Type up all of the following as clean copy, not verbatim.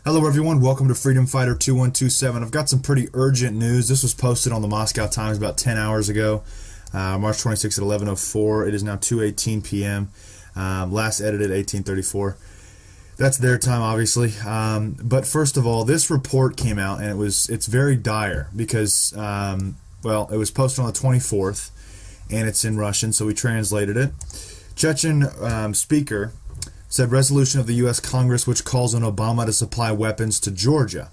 Hello everyone, welcome to Freedom Fighter 2127. I've got some pretty urgent news. This was posted on the Moscow Times about 10 hours ago, March 26th at 11:04. It is now 2:18 p.m. Last edited 18:34. That's their time, obviously. But first of all, this report came out, and it's very dire because, it was posted on the 24th, and it's in Russian, so we translated it. Chechen speaker said resolution of the U.S. Congress which calls on Obama to supply weapons to Georgia.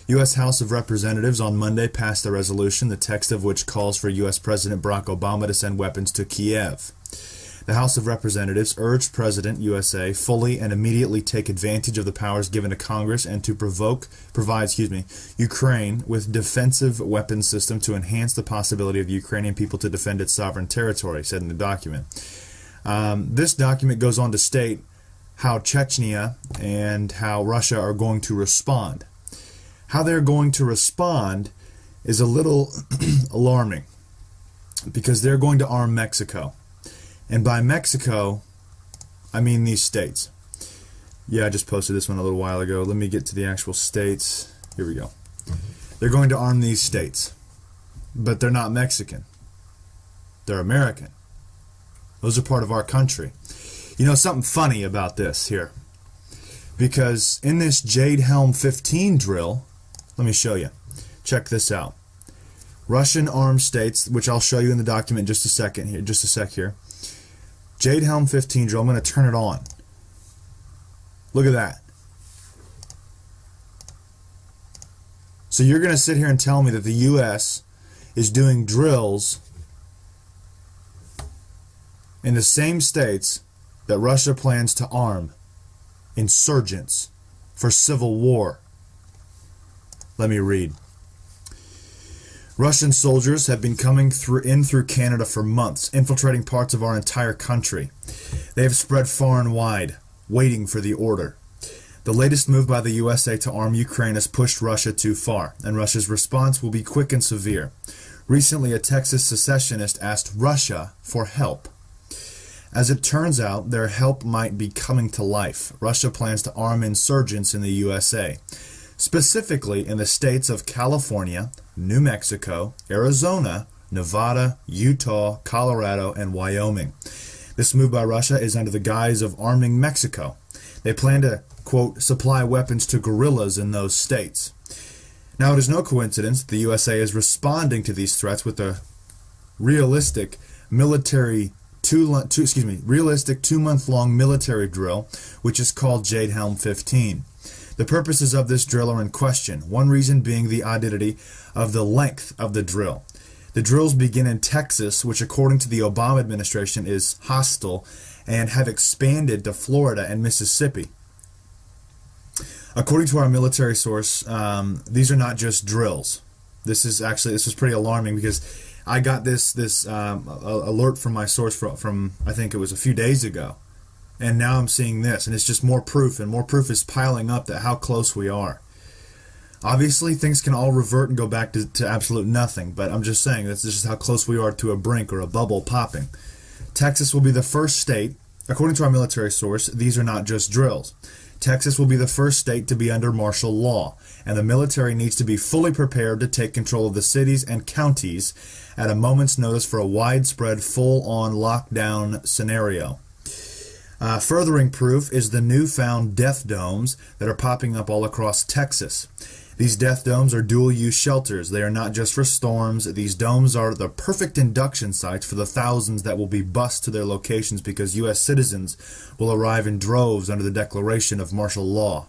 U.S. House of Representatives on Monday passed a resolution, the text of which calls for U.S. President Barack Obama to send weapons to Kiev. The House of Representatives urged President USA fully and immediately take advantage of the powers given to Congress and to provide Ukraine with defensive weapons system to enhance the possibility of the Ukrainian people to defend its sovereign territory, said in the document. This document goes on to state how Chechnya and how Russia are going to respond. How they're going to respond is a little alarming because they're going to arm Mexico. And by Mexico, I mean these states. Yeah, I just posted this one a little while ago. Let me get to the actual states. Here we go. They're going to arm these states, but they're not Mexican. They're American. Those are part of our country. You know, something funny about this here, because in this Jade Helm 15 drill, let me show you. Check this out. Russian armed states, which I'll show you in the document in just a sec here. Jade Helm 15 drill, I'm going to turn it on. Look at that. So you're going to sit here and tell me that the U.S. is doing drills in the same states that Russia plans to arm insurgents for civil war. Let me read. Russian soldiers have been coming through Canada for months, infiltrating parts of our entire country. They have spread far and wide, waiting for the order. The latest move by the USA to arm Ukraine has pushed Russia too far, and Russia's response will be quick and severe. Recently, a Texas secessionist asked Russia for help. As it turns out, their help might be coming to life. Russia plans to arm insurgents in the USA, specifically in the states of California, New Mexico, Arizona, Nevada, Utah, Colorado, and Wyoming. This move by Russia is under the guise of arming Mexico. They plan to, quote, supply weapons to guerrillas in those states. Now, it is no coincidence that the USA is responding to these threats with a realistic two-month-long military drill, which is called Jade Helm 15. The purposes of this drill are in question, one reason being the oddity of the length of the drill. The drills begin in Texas, which according to the Obama administration is hostile, and have expanded to Florida and Mississippi. According to our military source, these are not just drills. This was pretty alarming because I got this alert from my source from I think it was a few days ago, and now I'm seeing this, and it's just more proof, and more proof is piling up that how close we are. Obviously, things can all revert and go back to absolute nothing, but I'm just saying that's just how close we are to a brink or a bubble popping. Texas will be the first state, according to our military source, these are not just drills. Texas will be the first state to be under martial law, and the military needs to be fully prepared to take control of the cities and counties at a moment's notice for a widespread full-on lockdown scenario. Furthering proof is the newfound death domes that are popping up all across Texas. These death domes are dual-use shelters. They are not just for storms. These domes are the perfect induction sites for the thousands that will be bused to their locations because U.S. citizens will arrive in droves under the declaration of martial law.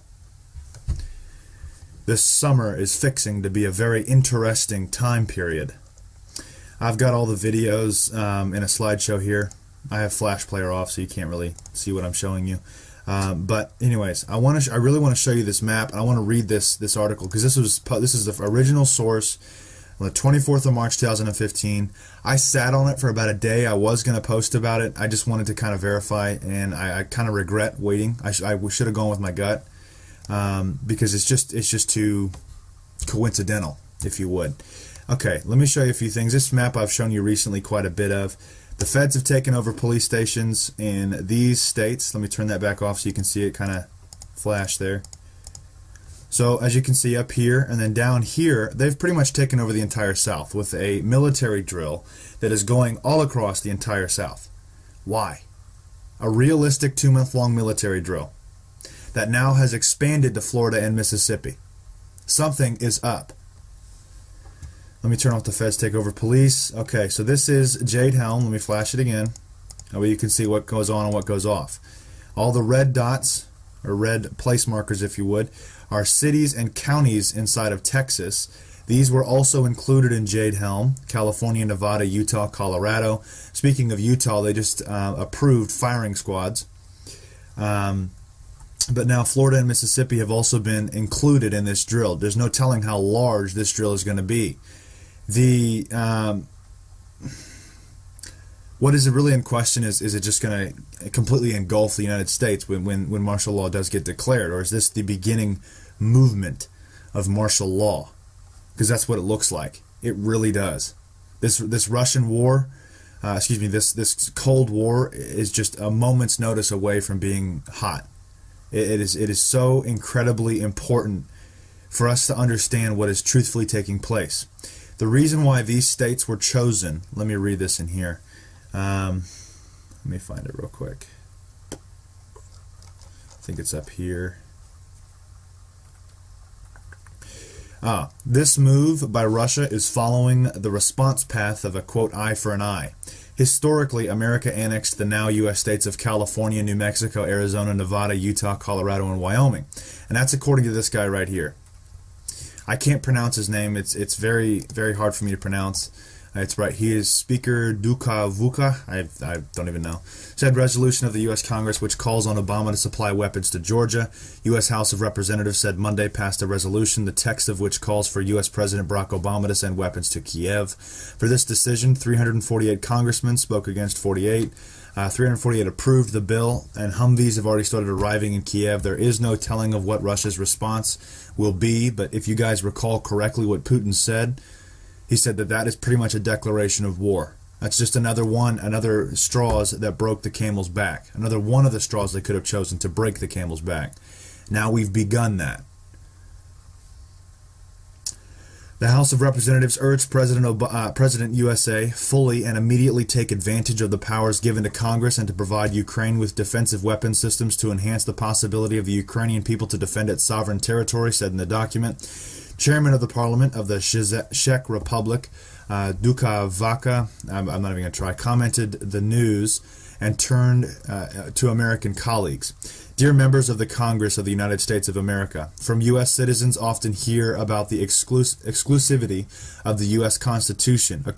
This summer is fixing to be a very interesting time period. I've got all the videos in a slideshow here. I have Flash Player off, so you can't really see what I'm showing you. But anyways, I really want to show you this map, and I want to read this article because this is the original source on the 24th of March 2015. I sat on it for about a day. I was going to post about it. I just wanted to kind of verify, and I kind of regret waiting. I should have gone with my gut because it's just too coincidental, if you would. Okay, let me show you a few things. This map I've shown you recently quite a bit of. The feds have taken over police stations in these states. Let me turn that back off so you can see it kind of flash there. So as you can see up here and then down here, they've pretty much taken over the entire South with a military drill that is going all across the entire South. Why? A realistic 2-month-long military drill that now has expanded to Florida and Mississippi. Something is up. Let me turn off the Feds take over police. Okay, so this is Jade Helm. Let me flash it again. That way you can see what goes on and what goes off. All the red dots, or red place markers if you would, are cities and counties inside of Texas. These were also included in Jade Helm: California, Nevada, Utah, Colorado. Speaking of Utah, they just approved firing squads. But now Florida and Mississippi have also been included in this drill. There's no telling how large this drill is going to be. What is really in question is it just going to completely engulf the United States when martial law does get declared? Or is this the beginning movement of martial law? Because that's what it looks like. It really does. This Russian war, this Cold War is just a moment's notice away from being hot. It is so incredibly important for us to understand what is truthfully taking place. The reason why these states were chosen, let me read this in here. Let me find it real quick. I think it's up here. This move by Russia is following the response path of a, quote, eye for an eye. Historically, America annexed the now U.S. states of California, New Mexico, Arizona, Nevada, Utah, Colorado, and Wyoming. And that's according to this guy right here. I can't pronounce his name. It's very, very hard for me to pronounce. It's right. He is Speaker Duka. I don't even know. Said resolution of the U.S. Congress which calls on Obama to supply weapons to Georgia. U.S. House of Representatives said Monday passed a resolution, the text of which calls for U.S. President Barack Obama to send weapons to Kiev. For this decision, 348 congressmen spoke against 48. 348 approved the bill, and Humvees have already started arriving in Kiev. There is no telling of what Russia's response will be, but if you guys recall correctly what Putin said, he said that is pretty much a declaration of war. That's just another straws that broke the camel's back. Another one of the straws they could have chosen to break the camel's back. Now we've begun that. The House of Representatives urged President USA fully and immediately take advantage of the powers given to Congress and to provide Ukraine with defensive weapon systems to enhance the possibility of the Ukrainian people to defend its sovereign territory, said in the document. Chairman of the Parliament of the Czech Republic, Duka Vaka, I'm not even going to try, commented the news and turned to American colleagues. Dear members of the Congress of the United States of America, from U.S. citizens often hear about the exclusivity of the U.S. Constitution. It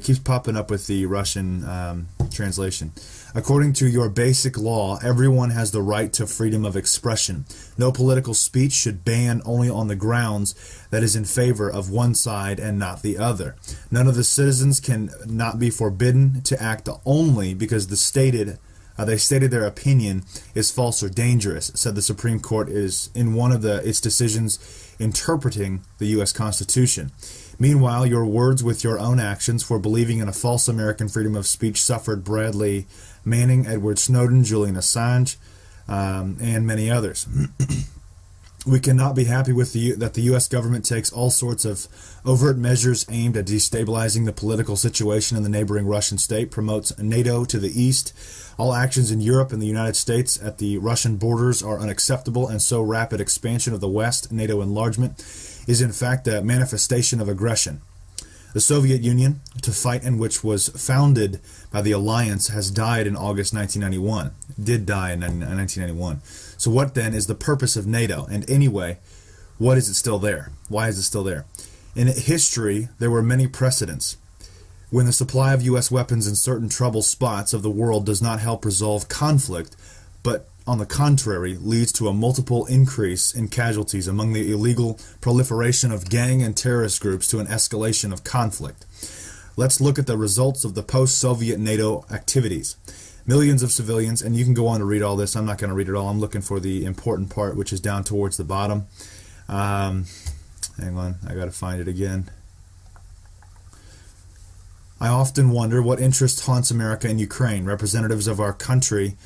keeps popping up with the Russian translation. According to your basic law, everyone has the right to freedom of expression. No political speech should ban only on the grounds that is in favor of one side and not the other. None of the citizens can not be forbidden to act only because they stated their opinion is false or dangerous, said the Supreme Court is in one of its decisions interpreting the U.S. Constitution. Meanwhile, your words with your own actions for believing in a false American freedom of speech suffered Bradley Manning, Edward Snowden, Julian Assange, and many others. We cannot be happy with that the U.S. government takes all sorts of overt measures aimed at destabilizing the political situation in the neighboring Russian state, promotes NATO to the east. All actions in Europe and the United States at the Russian borders are unacceptable, and so rapid expansion of the West, NATO enlargement, is in fact a manifestation of aggression. The Soviet Union, to fight and which was founded by the alliance, has died in August 1991. Did die in 1991. So what then is the purpose of NATO? And anyway, what is it still there? Why is it still there? In history, there were many precedents. When the supply of U.S. weapons in certain troubled spots of the world does not help resolve conflict, but on the contrary, leads to a multiple increase in casualties among the illegal proliferation of gang and terrorist groups to an escalation of conflict. Let's look at the results of the post-Soviet NATO activities. Millions of civilians, and you can go on to read all this. I'm not going to read it all. I'm looking for the important part, which is down towards the bottom. Hang on, I got to find it again. I often wonder what interest haunts America in Ukraine, representatives of our country,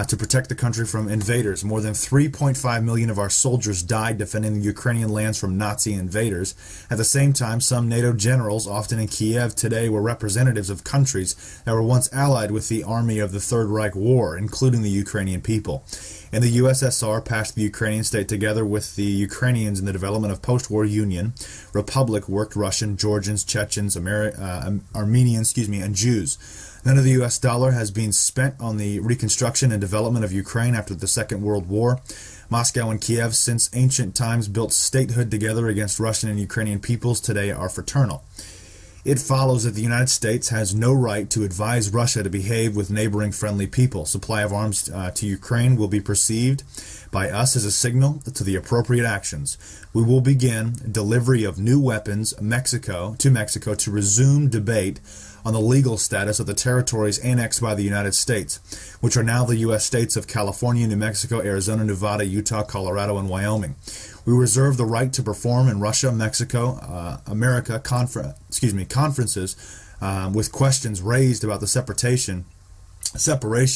to protect the country from invaders. More than 3.5 million of our soldiers died defending the Ukrainian lands from Nazi invaders. At the same time, some NATO generals, often in Kiev today, were representatives of countries that were once allied with the army of the Third Reich War, including the Ukrainian people. In the USSR, patched the Ukrainian state together with the Ukrainians in the development of post-war union. Republic worked Russian, Georgians, Chechens, Armenians, and Jews. None of the U.S. dollar has been spent on the reconstruction and development of Ukraine after the Second World War. Moscow and Kiev, since ancient times, built statehood together against Russian and Ukrainian peoples. Today are fraternal. It follows that the United States has no right to advise Russia to behave with neighboring friendly people. Supply of arms to Ukraine will be perceived by us as a signal to the appropriate actions. We will begin delivery of new weapons to Mexico to resume debate on the legal status of the territories annexed by the United States, which are now the U.S. states of California, New Mexico, Arizona, Nevada, Utah, Colorado, and Wyoming. We reserve the right to perform in Russia, Mexico, America conferences with questions raised about the separation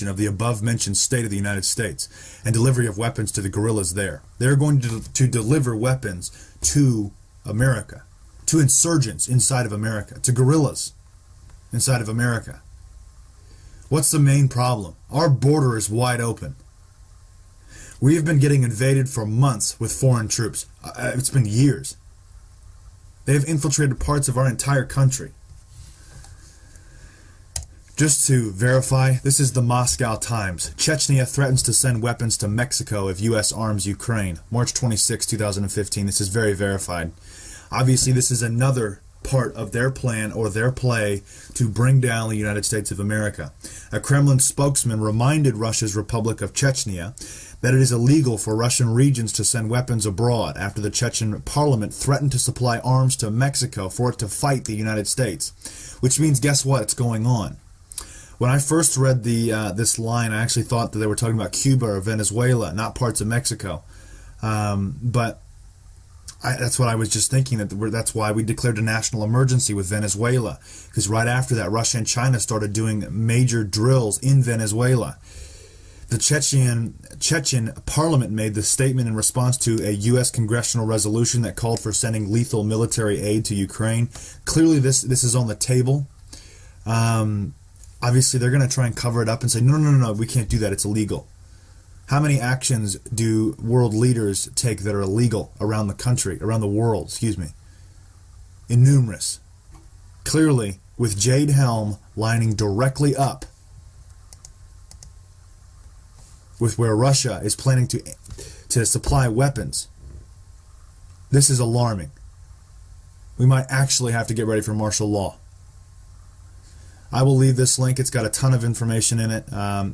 of the above-mentioned state of the United States and delivery of weapons to the guerrillas there. They're going to deliver weapons to America, to insurgents inside of America, to guerrillas inside of America. What's the main problem? Our border is wide open. We have been getting invaded for months with foreign troops. It's been years. They have infiltrated parts of our entire country. Just to verify, this is the Moscow Times. Chechnya threatens to send weapons to Mexico if U.S. arms Ukraine. March 26, 2015. This is very verified. Obviously, this is another part of their plan or their play to bring down the United States of America. A Kremlin spokesman reminded Russia's Republic of Chechnya that it is illegal for Russian regions to send weapons abroad after the Chechen parliament threatened to supply arms to Mexico for it to fight the United States. Which means, guess what? It's going on. When I first read this line, I actually thought that they were talking about Cuba or Venezuela, not parts of Mexico. But that's what I was just thinking, that's why we declared a national emergency with Venezuela, because right after that, Russia and China started doing major drills in Venezuela. The Chechen parliament made the statement in response to a U.S. congressional resolution that called for sending lethal military aid to Ukraine. Clearly, this is on the table. Obviously, they're going to try and cover it up and say, no, we can't do that, it's illegal. How many actions do world leaders take that are illegal around the country, around the world, Innumerous. Clearly, with Jade Helm lining directly up with where Russia is planning to supply weapons, this is alarming. We might actually have to get ready for martial law. I will leave this link. It's got a ton of information in it.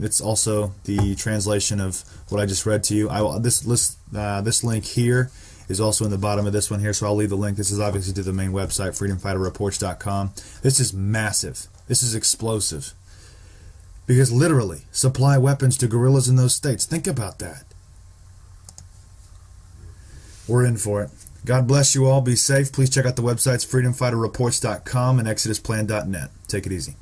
It's also the translation of what I just read to you. This link here is also in the bottom of this one here, so I'll leave the link. This is obviously to the main website, freedomfighterreports.com. This is massive. This is explosive. Because literally, supply weapons to guerrillas in those states. Think about that. We're in for it. God bless you all. Be safe. Please check out the websites freedomfighterreports.com and exodusplan.net. Take it easy.